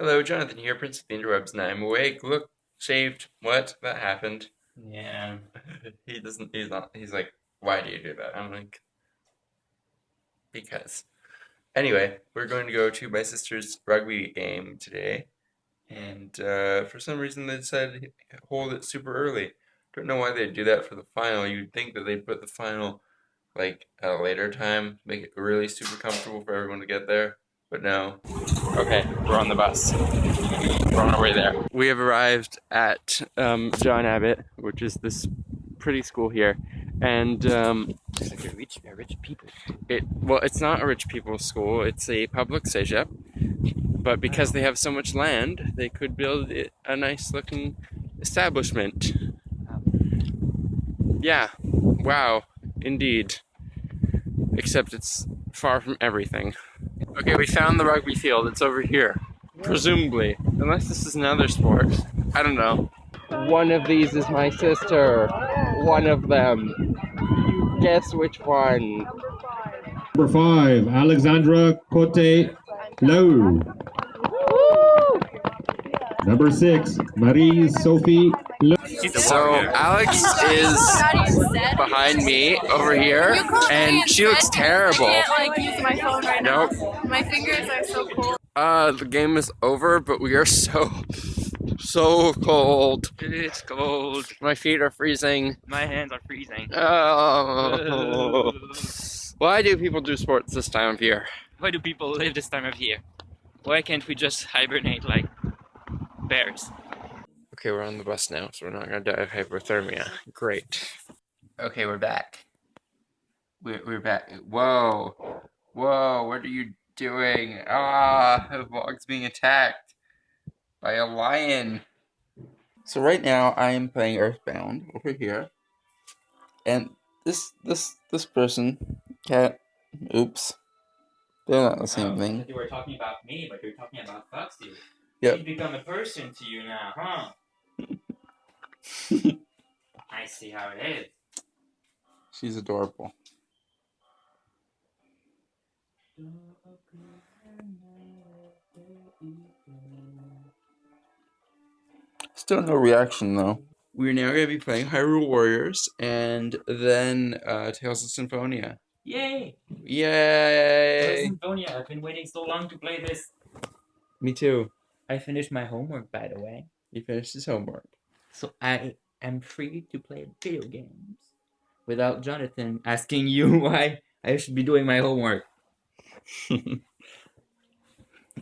Hello, Jonathan here, Prince of the Interwebs, and I'm awake. Look, shaved. What? That happened. Yeah. He doesn't, he's not, he's like, why do you do that? I'm like, because. Anyway, we're going to go to my sister's rugby game today, and for some reason they decided to hold it super early. Don't know why they'd do that for the final. You'd think that they'd put the final like at a later time, make it really super comfortable for everyone to get there, but no. Okay, we're on the bus. We're on our way there. We have arrived at John Abbott, which is this pretty school here, and It's like a rich people. it's not a rich people's school. It's a public cégep, but because they have so much land, they could build a nice looking establishment. Yeah, wow, indeed. Except it's far from everything. Okay, we found the rugby field. It's over here. Presumably. Unless this is another sport. I don't know. One of these is my sister. One of them. Guess which one? Number 5, Alexandra Cote Lau. Number 6, Marie Sophie Lau. So Alex is behind me over here, and she looks terrible. I can't use my phone right now. Nope. My fingers are so cold. The game is over, but we are so cold. It's cold. My feet are freezing. My hands are freezing. Oh. Why do people do sports this time of year? Why do people live this time of year? Why can't we just hibernate like bears? Okay, we're on the bus now, so we're not gonna die of hypothermia. Great. Okay, we're back. We're back. Whoa, what are you doing? Ah, the vlog's being attacked by a lion. So right now I am playing Earthbound over here, and this person, cat. Oops, they're not the same thing. You were talking about me, but you're talking about Foxy. Yep. She's become a person to you now, huh? I see how it is. She's adorable. Still no reaction though. We're now going to be playing Hyrule Warriors and then Tales of Symphonia. Yay! Yay! Symphonia, I've been waiting so long to play this. Me too. I finished my homework, by the way. He finished his homework. So I am free to play video games without Jonathan asking you why I should be doing my homework.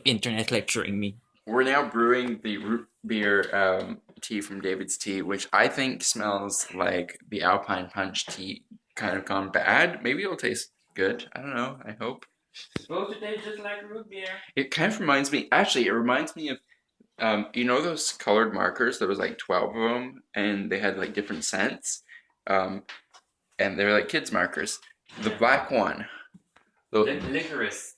Internet lecturing me. We're now brewing the root beer tea from David's Tea, which I think smells like the Alpine Punch tea kind of gone bad. Maybe it'll taste good. I don't know. I hope. It's supposed to taste just like root beer. It kind of reminds me, actually, it reminds me of, you know those colored markers? There was like 12 of them, and they had like different scents, and they were like kids markers. The black one. Licorice.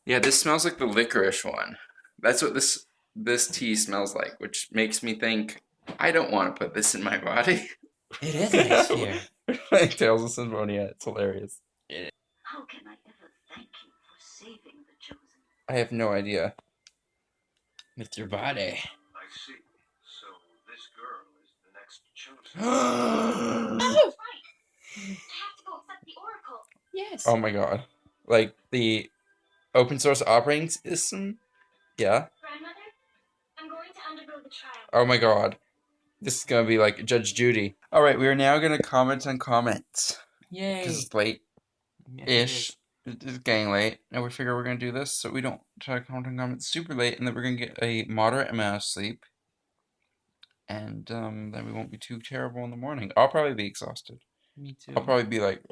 Yeah, this smells like the licorice one. That's what this tea smells like, which makes me think, I don't want to put this in my body. It is nice here. Playing Tales of Symphonia, it's hilarious. How can I ever thank you for saving the chosen? I have no idea. With your body. I see. So this girl is the next chosen. Oh, right. I have to go accept the oracle. Yes. Oh my god. Like the open source operating system? Yeah. Grandmother, I'm going to undergo the trial. Oh my god. This is gonna be like Judge Judy. Alright, we are now gonna comment on comments. Yay. Because it's late-ish. It's getting late. And we figure we're gonna do this so we don't try to comment on comments super late, and then we're gonna get a moderate amount of sleep. And then we won't be too terrible in the morning. I'll probably be exhausted. Me too. I'll probably be like,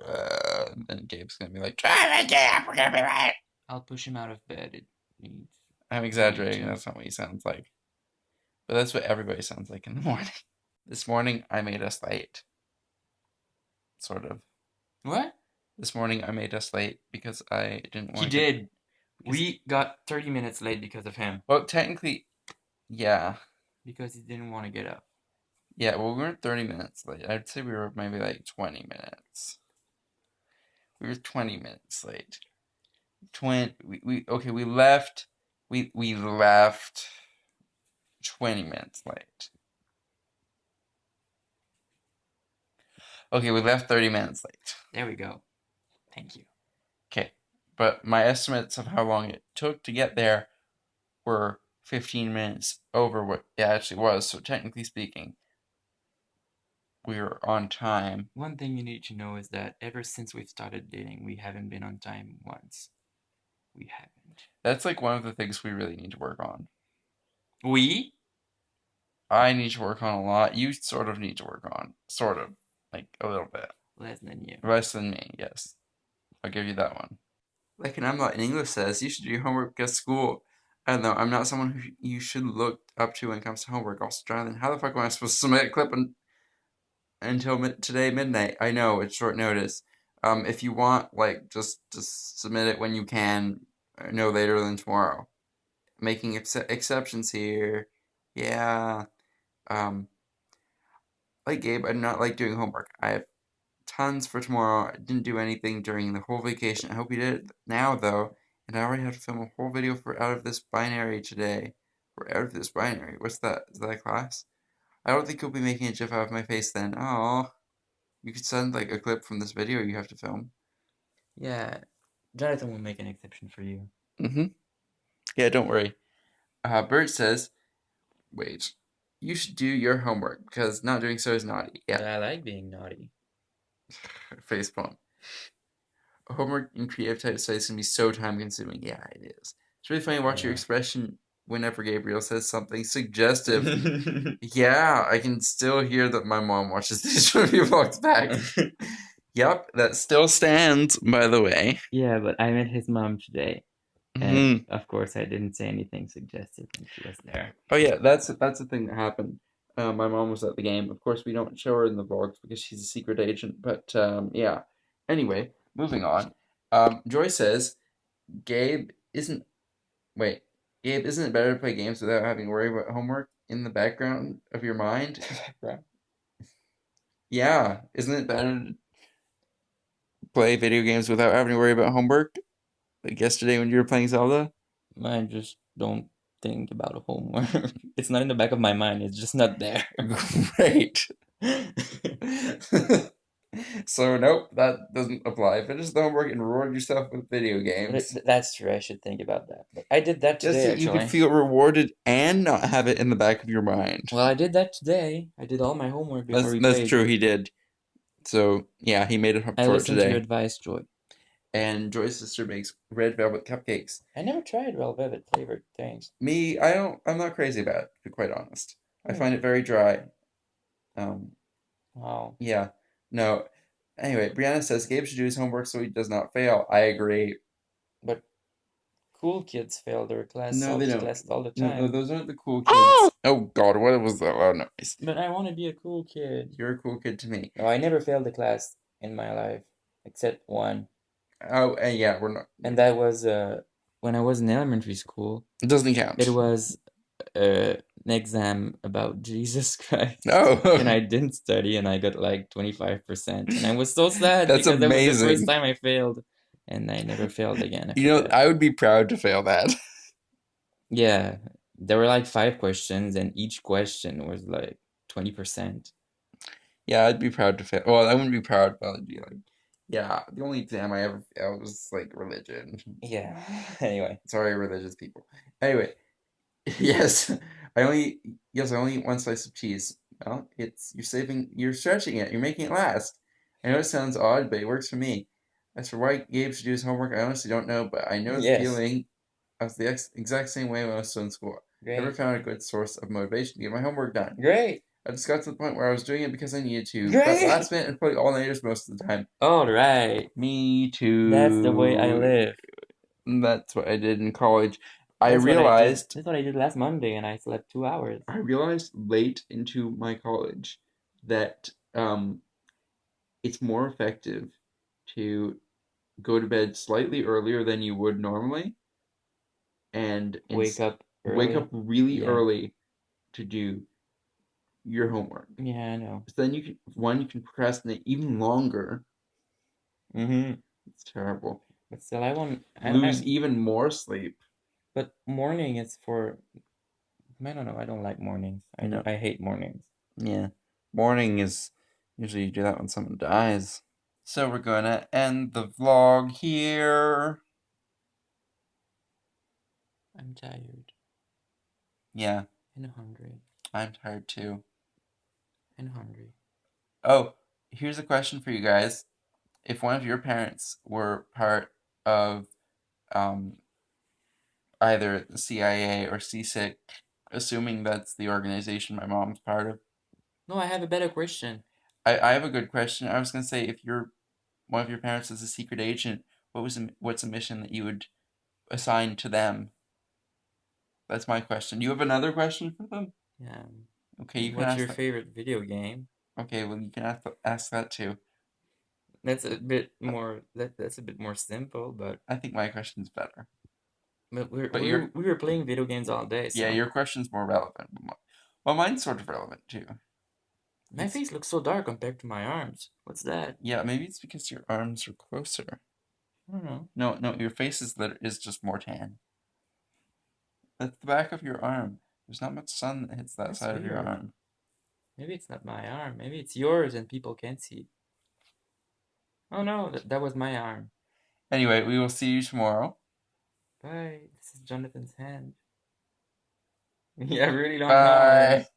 and then Gabe's gonna be like, try again, we're gonna be right. I'll push him out of bed. It needs. I'm exaggerating, that's not what he sounds like. But that's what everybody sounds like in the morning. This morning, I made us late. Sort of. What? This morning, I made us late because I didn't want He did. We got 30 minutes late because of him. Well, technically, yeah. Because he didn't want to get up. Yeah, well, we weren't 30 minutes late. I'd say we were maybe like 20 minutes. We were 20 minutes late. We left We left 20 minutes late. Okay, we left 30 minutes late. There we go. Thank you. Okay, but my estimates of how long it took to get there were 15 minutes over what it actually was. So technically speaking, we were on time. One thing you need to know is that ever since we've started dating, we haven't been on time once. We haven't. That's like one of the things we really need to work on. We? I need to work on a lot. You sort of need to work on. Sort of. Like a little bit. Less than you. Less than me, yes. I'll give you that one. Like an I'm not in English says, you should do your homework at school. I don't know, I'm not someone who you should look up to when it comes to homework. Also, Jonathan, how the fuck am I supposed to submit a clip until today midnight? I know, it's short notice. If you want, like, just submit it when you can, no later than tomorrow. Making exceptions here. Yeah. Like Gabe, I do not like doing homework. I have tons for tomorrow. I didn't do anything during the whole vacation. I hope you did it now, though. And I already have to film a whole video for Out of This Binary today. For Out of This Binary. What's that? Is that a class? I don't think you'll be making a gif out of my face then. Oh, you could send like a clip from this video you have to film. Yeah, Jonathan will make an exception for you. Yeah, don't worry. Bert says, wait, you should do your homework because not doing so is naughty. But Yeah, I like being naughty. facepalm. Homework in creative type studies can be so time consuming. Yeah, it is. It's really funny to watch your expression whenever Gabriel says something suggestive. Yeah, I can still hear that my mom watches these when he walks back. Yep, that still stands, by the way. Yeah, but I met his mom today. And of course, I didn't say anything suggestive when she was there. Oh yeah, that's the thing that happened. My mom was at the game. Of course, we don't show her in the vlogs because she's a secret agent. But yeah. Anyway, moving on. Joy says, Gabe isn't. Wait, Gabe, isn't it better to play games without having to worry about homework in the background of your mind? Yeah, isn't it better to play video games without having to worry about homework? Like yesterday when you were playing Zelda? I just don't think about homework. It's not in the back of my mind. It's just not there. Great. So nope, that doesn't apply. Finish the homework and reward yourself with video games. That's true. I should think about that. But I did that Just today, so actually. you can feel rewarded and not have it in the back of your mind. Well, I did that today. I did all my homework before we That's played. true, he did. So yeah, he made it I for listened to your today. advice, Joy. And Joy's sister makes red velvet cupcakes. I never tried red velvet flavored things. Me, I'm not crazy about it, to be quite honest. I find it very dry. Wow. Yeah. No. Anyway, Brianna says Gabe should do his homework so he does not fail. I agree. But cool kids fail their class No, they don't. classes all the No, time. those aren't the cool kids. Oh God, what was that loud noise? But I want to be a cool kid. You're a cool kid to me. No, I never failed a class in my life, except one. Oh, and yeah, we're not. And that was when I was in elementary school. It doesn't count. It was an exam about Jesus Christ. Oh. And I didn't study, and I got like 25%. And I was so sad That's because that was the amazing. first time I failed, and I never failed again. You know, I would be proud to fail that. Yeah, there were like 5 questions, and each question was like 20%. Yeah, I'd be proud to fail. Well, I wouldn't be proud, but I'd be like, yeah, the only exam I ever failed was like religion. Yeah. Anyway. Sorry, religious people. Anyway, yes, I only eat one slice of cheese. Well, you're stretching it, you're making it last. I know it sounds odd, but it works for me. As for why Gabe should do his homework, I honestly don't know, but I know the feeling. I was the exact same way when I was still in school. Great. Never found a good source of motivation to get my homework done. Great. I just got to the point where I was doing it because I needed to. Great. But last minute and probably all-nighters most of the time. All right. Me too. That's the way I live. That's what I did in college. That's what I did last Monday, and I slept 2 hours. I realized late into my college that it's more effective to go to bed slightly earlier than you would normally, and Wake up really early to do your homework. Yeah, I know. So then you can procrastinate even longer. Mm-hmm. It's terrible. But still, I lose even more sleep. But morning is for. I don't know. I don't like mornings. No. I hate mornings. Yeah. Morning is usually you do that when someone dies. So we're gonna end the vlog here. I'm tired Yeah, and hungry I'm tired too. and hungry. Oh, here's a question for you guys. If one of your parents were part of either the CIA or CSIC, assuming that's the organization my mom's part of, No, I have a better question. I have a good question. I was gonna say if one of your parents is a secret agent, what's a mission that you would assign to them? That's my question. You have another question for them? Yeah. Okay, you can What's ask your that. favorite video game? Okay, well you can ask that too. That's a bit more. That's a bit more simple, but I think my question's better. But we were playing video games all day. So yeah, your question's more relevant. Well, mine's sort of relevant too. my face looks so dark compared to my arms. What's that? Yeah, maybe it's because your arms are closer. I don't know. No, your face is just more tan. That's the back of your arm. There's not much sun that hits that That's side of your weird. arm. Maybe it's not my arm. Maybe it's yours and people can't see. Oh no, that was my arm. Anyway, we will see you tomorrow. Bye. This is Jonathan's hand. You have really long Bye. nails.